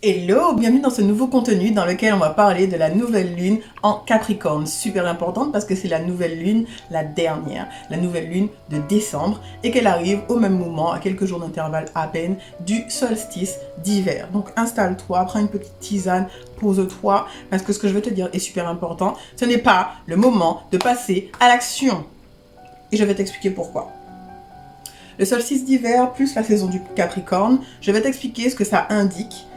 Hello, bienvenue dans ce nouveau contenu dans lequel on va parler de la nouvelle lune en Capricorne. Super importante parce que c'est la nouvelle lune, la dernière, la nouvelle lune de décembre et qu'elle arrive au même moment, à quelques jours d'intervalle à peine, du solstice d'hiver. Donc installe-toi, prends une petite tisane, pose-toi parce que ce que je vais te dire est super important. Ce n'est pas le moment de passer à l'action. Et je vais t'expliquer pourquoi. Le solstice d'hiver plus la saison du Capricorne, je vais t'expliquer ce que ça indique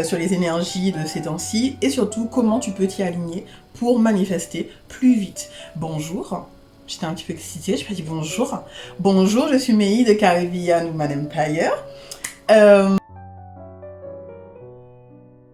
sur les énergies de ces temps-ci et surtout comment tu peux t'y aligner pour manifester plus vite. Bonjour, j'étais un petit peu excitée, je me dit bonjour. Bonjour, je suis Meï de Caribbean Woman Empire.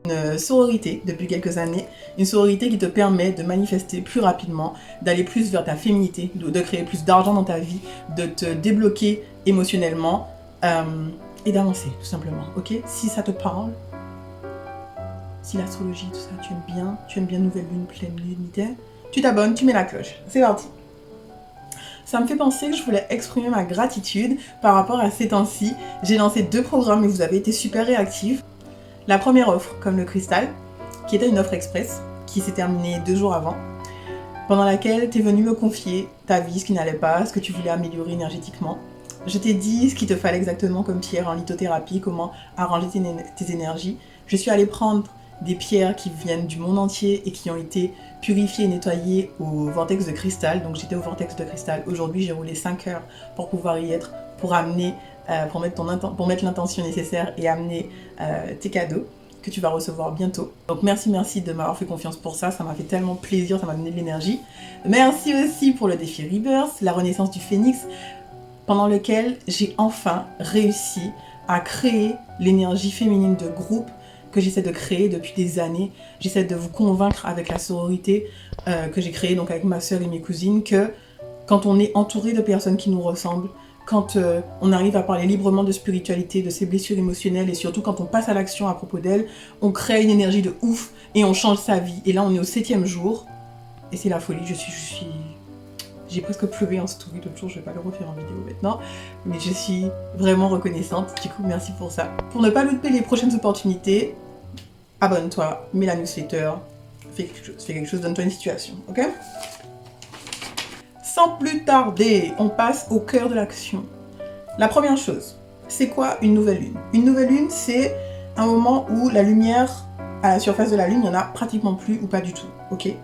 Une sororité depuis quelques années, une sororité qui te permet de manifester plus rapidement, d'aller plus vers ta féminité, de créer plus d'argent dans ta vie, de te débloquer émotionnellement et d'avancer tout simplement, ok? Si ça te parle, si l'astrologie, tout ça, tu aimes bien nouvelle lune, pleine lune, tu t'abonnes, tu mets la cloche. C'est parti. Ça me fait penser que je voulais exprimer ma gratitude par rapport à ces temps-ci. J'ai lancé 2 programmes et vous avez été super réactifs. La première offre, comme le cristal, qui était une offre express, qui s'est terminée 2 jours avant, pendant laquelle tu es venu me confier ta vie, ce qui n'allait pas, ce que tu voulais améliorer énergétiquement. Je t'ai dit ce qu'il te fallait exactement comme pierre en lithothérapie, comment arranger tes énergies. Je suis allée prendre des pierres qui viennent du monde entier et qui ont été purifiées et nettoyées au vortex de cristal. Donc j'étais au vortex de cristal. Aujourd'hui, j'ai roulé 5 heures pour pouvoir y être, pour amener, pour mettre l'intention nécessaire et amener tes cadeaux que tu vas recevoir bientôt. Donc merci de m'avoir fait confiance pour ça, ça m'a fait tellement plaisir, ça m'a donné de l'énergie. Merci aussi pour le défi Rebirth, la renaissance du phénix, pendant lequel j'ai enfin réussi à créer l'énergie féminine de groupe que j'essaie de créer depuis des années. J'essaie de vous convaincre avec la sororité que j'ai créée donc avec ma soeur et mes cousines que quand on est entouré de personnes qui nous ressemblent, quand on arrive à parler librement de spiritualité, de ses blessures émotionnelles et surtout quand on passe à l'action à propos d'elles, on crée une énergie de ouf et on change sa vie. Et là on est au 7e jour et c'est la folie, j'ai presque pleuré en story l'autre jour, je vais pas le refaire en vidéo maintenant, mais je suis vraiment reconnaissante, du coup merci pour ça. Pour ne pas louper les prochaines opportunités, abonne-toi, mets la newsletter, fais quelque chose, donne-toi une situation, ok? Sans plus tarder, on passe au cœur de l'action. La première chose, c'est quoi une nouvelle lune? Une nouvelle lune, c'est un moment où la lumière à la surface de la lune, il n'y en a pratiquement plus ou pas du tout, ok?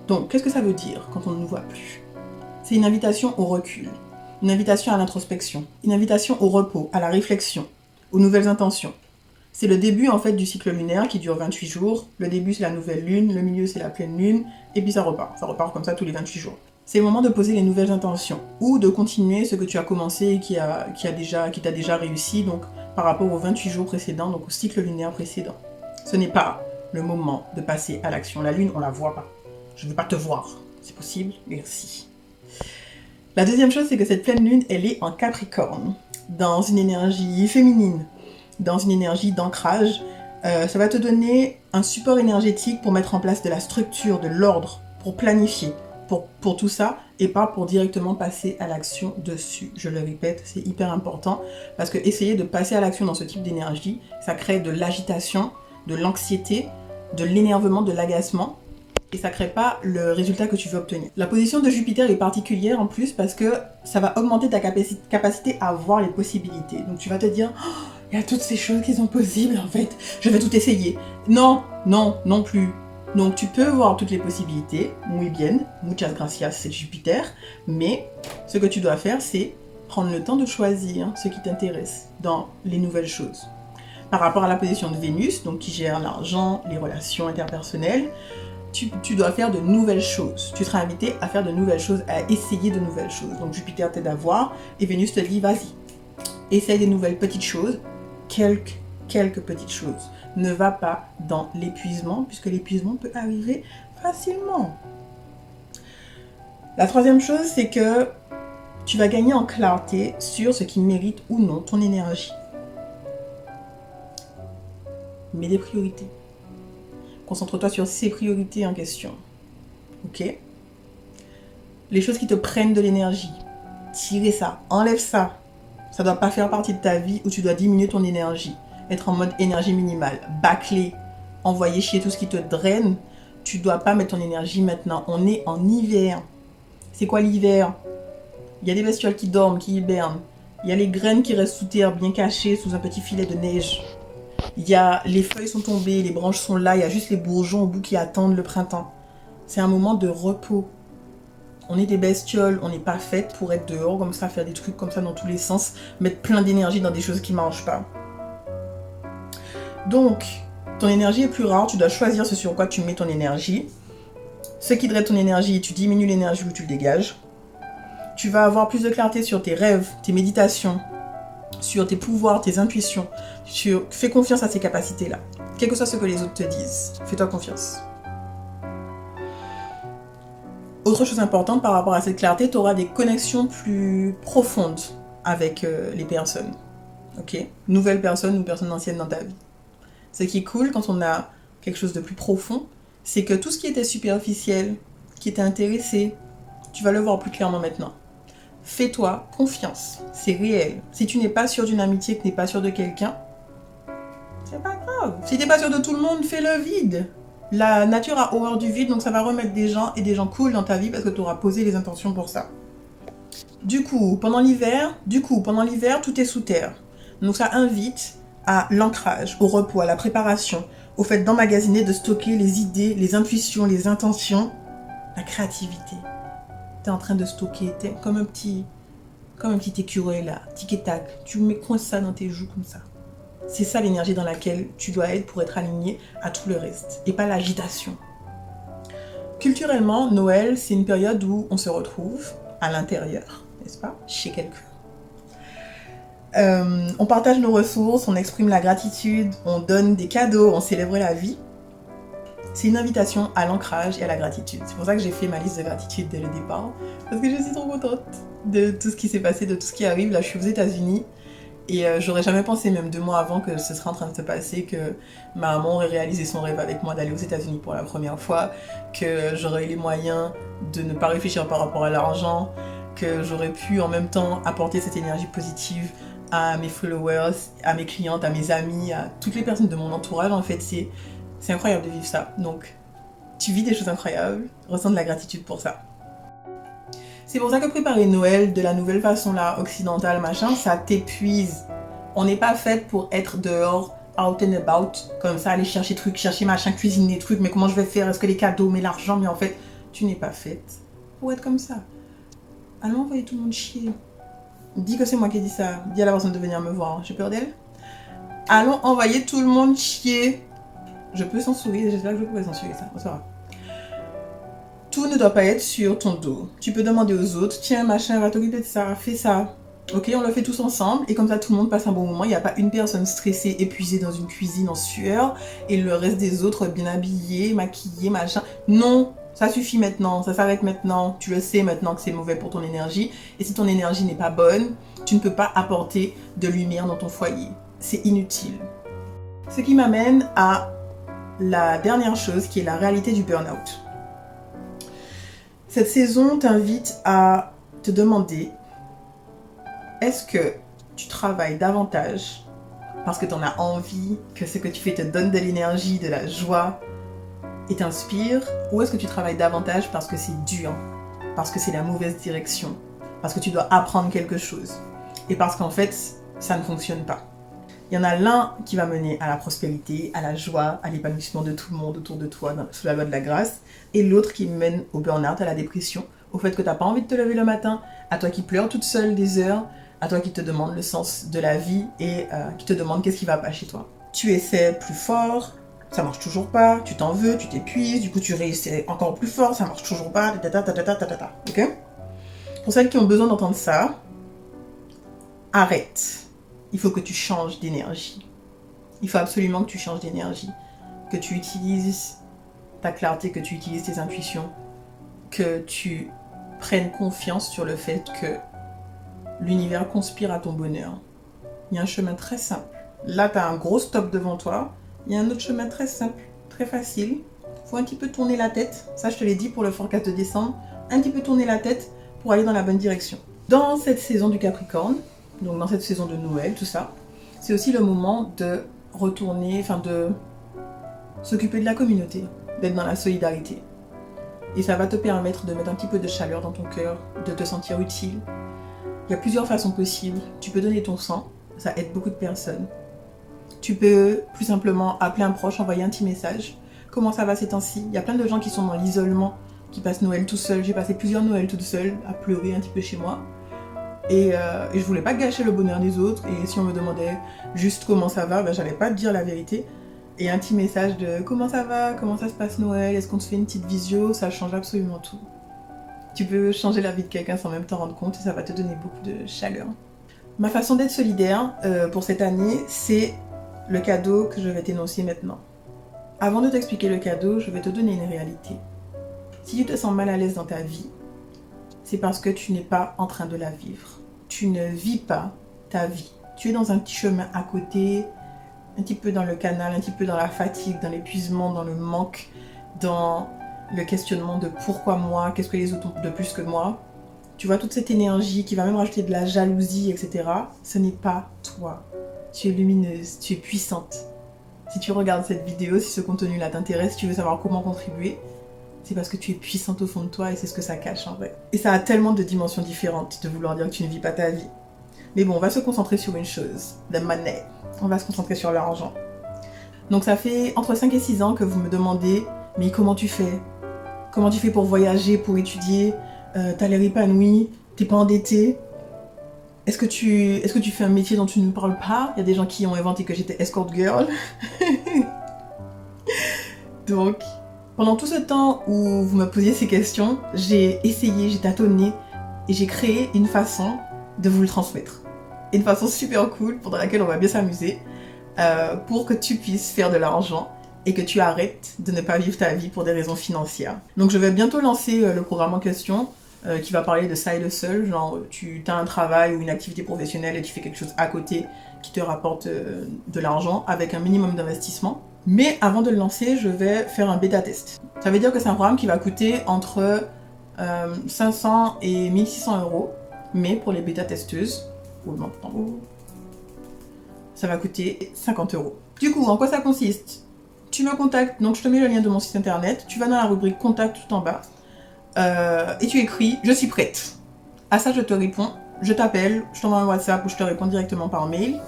Donc, qu'est-ce que ça veut dire quand on ne nous voit plus? C'est une invitation au recul, une invitation à l'introspection, une invitation au repos, à la réflexion, aux nouvelles intentions. C'est le début en fait du cycle lunaire qui dure 28 jours. Le début c'est la nouvelle lune, le milieu c'est la pleine lune, et puis ça repart. Ça repart comme ça tous les 28 jours. C'est le moment de poser les nouvelles intentions ou de continuer ce que tu as commencé et qui t'a déjà réussi donc par rapport aux 28 jours précédents, donc au cycle lunaire précédent. Ce n'est pas le moment de passer à l'action. La lune, on la voit pas. Je ne veux pas te voir. C'est possible? Merci. La deuxième chose, c'est que cette pleine lune, elle est en Capricorne, dans une énergie féminine, dans une énergie d'ancrage. Ça va te donner un support énergétique pour mettre en place de la structure, de l'ordre, pour planifier, pour tout ça, et pas pour directement passer à l'action dessus. Je le répète, c'est hyper important, parce que essayer de passer à l'action dans ce type d'énergie, ça crée de l'agitation, de l'anxiété, de l'énervement, de l'agacement, et ça crée pas le résultat que tu veux obtenir. La position de Jupiter est particulière en plus parce que ça va augmenter ta capacité à voir les possibilités. Donc tu vas te dire, oh, il y a toutes ces choses qui sont possibles en fait, je vais tout essayer. Non, non plus. Donc tu peux voir toutes les possibilités, muy bien, muchas gracias, c'est Jupiter, mais ce que tu dois faire, c'est prendre le temps de choisir ce qui t'intéresse dans les nouvelles choses. Par rapport à la position de Vénus, donc qui gère l'argent, les relations interpersonnelles, tu dois faire de nouvelles choses. Tu seras invité à faire de nouvelles choses, à essayer de nouvelles choses. Donc Jupiter t'aide à voir et Vénus te dit vas-y, essaye des nouvelles petites choses, quelques petites choses. Ne va pas dans l'épuisement puisque l'épuisement peut arriver facilement. La troisième chose, c'est que tu vas gagner en clarté sur ce qui mérite ou non ton énergie. Mets des priorités. Concentre-toi sur ces priorités en question. Ok? Les choses qui te prennent de l'énergie. Tirez ça, enlève ça. Ça ne doit pas faire partie de ta vie où tu dois diminuer ton énergie. être en mode énergie minimale, bâcler, envoyer chier tout ce qui te draine. Tu dois pas mettre ton énergie maintenant. On est en hiver. C'est quoi l'hiver? Il y a des bestioles qui dorment, qui hibernent. Il y a les graines qui restent sous terre, bien cachées, sous un petit filet de neige. Il y a les feuilles sont tombées, les branches sont là, il y a juste les bourgeons au bout qui attendent le printemps. C'est un moment de repos. On est des bestioles, on n'est pas faites pour être dehors comme ça, faire des trucs comme ça dans tous les sens, mettre plein d'énergie dans des choses qui ne marchent pas. Donc, ton énergie est plus rare, tu dois choisir ce sur quoi tu mets ton énergie. Ce qui draine ton énergie, tu diminues l'énergie ou tu le dégages. Tu vas avoir plus de clarté sur tes rêves, tes méditations, sur tes pouvoirs, tes intuitions. Fais confiance à ces capacités-là. Quel que soit ce que les autres te disent, fais-toi confiance. Autre chose importante par rapport à cette clarté, tu auras des connexions plus profondes avec les personnes. Ok? Nouvelles personnes ou personnes anciennes dans ta vie. Ce qui est cool quand on a quelque chose de plus profond, c'est que tout ce qui était superficiel, qui était intéressé, tu vas le voir plus clairement maintenant. Fais-toi confiance, c'est réel. Si tu n'es pas sûr d'une amitié, que tu n'es pas sûr de quelqu'un, c'est pas grave. Si tu n'es pas sûr de tout le monde, fais le vide. La nature a horreur du vide, donc ça va remettre des gens et des gens cool dans ta vie parce que tu auras posé les intentions pour ça. Du coup, pendant l'hiver, tout est sous terre. Donc ça invite à l'ancrage, au repos, à la préparation, au fait d'emmagasiner, de stocker les idées, les intuitions, les intentions, la créativité. T'es en train de stocker, t'es comme un petit écureuil là, tic et tac. Tu mets coin ça dans tes joues comme ça. C'est ça l'énergie dans laquelle tu dois être pour être aligné à tout le reste, et pas l'agitation. Culturellement, Noël, c'est une période où on se retrouve à l'intérieur, n'est-ce pas, chez quelqu'un. On partage nos ressources, on exprime la gratitude, on donne des cadeaux, on célèbre la vie. C'est une invitation à l'ancrage et à la gratitude. C'est pour ça que j'ai fait ma liste de gratitude dès le départ. Parce que je suis trop contente de tout ce qui s'est passé, de tout ce qui arrive. Là, je suis aux États-Unis et j'aurais jamais pensé, même 2 mois avant, que ce serait en train de se passer, que ma maman aurait réalisé son rêve avec moi d'aller aux États-Unis pour la première fois, que j'aurais eu les moyens de ne pas réfléchir par rapport à l'argent, que j'aurais pu en même temps apporter cette énergie positive à mes followers, à mes clientes, à mes amis, à toutes les personnes de mon entourage. En fait, c'est incroyable de vivre ça. Donc, tu vis des choses incroyables, ressens de la gratitude pour ça. C'est pour ça que préparer Noël de la nouvelle façon là, occidentale, machin, ça t'épuise. On n'est pas fait pour être dehors, out and about, comme ça, aller chercher trucs, chercher machin, cuisiner trucs, mais comment je vais faire, est-ce que les cadeaux, mais l'argent, mais en fait, tu n'es pas faite pour être comme ça. Allons envoyer tout le monde chier. Dis que c'est moi qui ai dit ça. Dis à la personne de venir me voir. J'ai peur d'elle. Allons envoyer tout le monde chier. Je peux censurer. J'espère que je pourrais censurer ça. Ça va. Tout ne doit pas être sur ton dos. Tu peux demander aux autres. Tiens, machin, va t'occuper de ça. Fais ça. Ok, on le fait tous ensemble. Et comme ça, tout le monde passe un bon moment. Il n'y a pas une personne stressée, épuisée dans une cuisine en sueur. Et le reste des autres bien habillés, maquillés, machin. Non. Ça suffit maintenant, ça s'arrête maintenant, tu le sais maintenant que c'est mauvais pour ton énergie. Et si ton énergie n'est pas bonne, tu ne peux pas apporter de lumière dans ton foyer. C'est inutile. Ce qui m'amène à la dernière chose qui est la réalité du burn-out. Cette saison t'invite à te demander, est-ce que tu travailles davantage parce que tu en as envie, que ce que tu fais te donne de l'énergie, de la joie, et t'inspire, ou est-ce que tu travailles davantage parce que c'est dur, parce que c'est la mauvaise direction, parce que tu dois apprendre quelque chose, et parce qu'en fait, ça ne fonctionne pas. Il y en a l'un qui va mener à la prospérité, à la joie, à l'épanouissement de tout le monde autour de toi, sous la loi de la grâce, et l'autre qui mène au burn-out, à la dépression, au fait que tu n'as pas envie de te lever le matin, à toi qui pleures toute seule des heures, à toi qui te demande le sens de la vie, et qui te demande qu'est-ce qui va pas chez toi. Tu essaies plus fort, ça marche toujours pas, tu t'en veux, tu t'épuises, du coup tu réessaies encore plus fort, ça marche toujours pas, ok? Pour celles qui ont besoin d'entendre ça, arrête. Il faut que tu changes d'énergie. Il faut absolument que tu changes d'énergie. Que tu utilises ta clarté, que tu utilises tes intuitions, que tu prennes confiance sur le fait que l'univers conspire à ton bonheur. Il y a un chemin très simple. Là, tu as un gros stop devant toi. Il y a un autre chemin très simple, très facile. Il faut un petit peu tourner la tête. Ça, je te l'ai dit pour le forecast de décembre. Un petit peu tourner la tête pour aller dans la bonne direction. Dans cette saison du Capricorne, donc dans cette saison de Noël, tout ça, c'est aussi le moment de retourner, enfin de s'occuper de la communauté, d'être dans la solidarité. Et ça va te permettre de mettre un petit peu de chaleur dans ton cœur, de te sentir utile. Il y a plusieurs façons possibles. Tu peux donner ton sang, ça aide beaucoup de personnes. Tu peux plus simplement appeler un proche, envoyer un petit message. Comment ça va ces temps-ci? Il y a plein de gens qui sont dans l'isolement, qui passent Noël tout seul. J'ai passé plusieurs Noëls toute seule, à pleurer un petit peu chez moi. Et je voulais pas gâcher le bonheur des autres. Et si on me demandait juste comment ça va, ben, j'allais pas te dire la vérité. Et un petit message de comment ça va, comment ça se passe Noël, est-ce qu'on te fait une petite visio, ça change absolument tout. Tu peux changer la vie de quelqu'un sans même t'en rendre compte et ça va te donner beaucoup de chaleur. Ma façon d'être solidaire pour cette année, c'est le cadeau que je vais t'énoncer maintenant. Avant de t'expliquer le cadeau, je vais te donner une réalité. Si tu te sens mal à l'aise dans ta vie, c'est parce que tu n'es pas en train de la vivre. Tu ne vis pas ta vie. Tu es dans un petit chemin à côté, un petit peu dans le canal, un petit peu dans la fatigue, dans l'épuisement, dans le manque, dans le questionnement de pourquoi moi, qu'est-ce que les autres ont de plus que moi. Tu vois, toute cette énergie qui va même rajouter de la jalousie, etc. Ce n'est pas toi. Tu es lumineuse, tu es puissante. Si tu regardes cette vidéo, si ce contenu-là t'intéresse, si tu veux savoir comment contribuer, c'est parce que tu es puissante au fond de toi et c'est ce que ça cache en vrai. Et ça a tellement de dimensions différentes de vouloir dire que tu ne vis pas ta vie. Mais bon, on va se concentrer sur une chose, the money. On va se concentrer sur l'argent. Donc ça fait entre 5 et 6 ans que vous me demandez, mais comment tu fais? Comment tu fais pour voyager, pour étudier? T'as l'air épanoui, t'es pas endetté? Est-ce que tu fais un métier dont tu ne parles pas? Il y a des gens qui ont inventé que j'étais escort girl. Donc, pendant tout ce temps où vous me posiez ces questions, j'ai essayé, j'ai tâtonné et j'ai créé une façon de vous le transmettre. Une façon super cool pendant laquelle on va bien s'amuser pour que tu puisses faire de l'argent et que tu arrêtes de ne pas vivre ta vie pour des raisons financières. Donc je vais bientôt lancer le programme en question qui va parler de side hustle, genre tu as un travail ou une activité professionnelle et tu fais quelque chose à côté qui te rapporte de l'argent avec un minimum d'investissement. Mais avant de le lancer, je vais faire un bêta test. Ça veut dire que c'est un programme qui va coûter entre 500 et 1600 euros, mais pour les bêta testeuses, ça va coûter 50 euros. Du coup, en quoi ça consiste? Tu me contactes, donc je te mets le lien de mon site internet, tu vas dans la rubrique contact tout en bas, et tu écris « Je suis prête ». À ça, je te réponds, je t'appelle, je t'envoie un WhatsApp ou je te réponds directement par mail.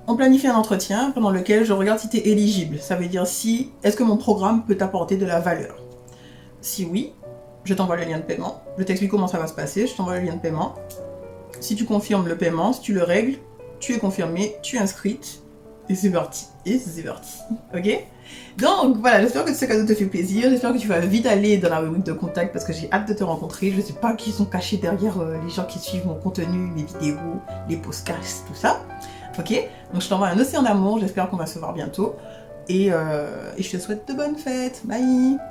On planifie un entretien pendant lequel je regarde si tu es éligible. Ça veut dire est-ce que mon programme peut t'apporter de la valeur. Si oui, je t'envoie le lien de paiement. Je t'explique comment ça va se passer, je t'envoie le lien de paiement. Si tu confirmes le paiement, si tu le règles, tu es confirmé, tu es inscrite. Et c'est parti. Et c'est parti. Ok? Donc voilà, j'espère que ce cadeau te fait plaisir. J'espère que tu vas vite aller dans la rubrique de contact parce que j'ai hâte de te rencontrer. Je ne sais pas qui sont cachés derrière les gens qui suivent mon contenu, mes vidéos, les podcasts, tout ça. Ok? Donc je t'envoie un océan d'amour. J'espère qu'on va se voir bientôt. Et je te souhaite de bonnes fêtes. Bye!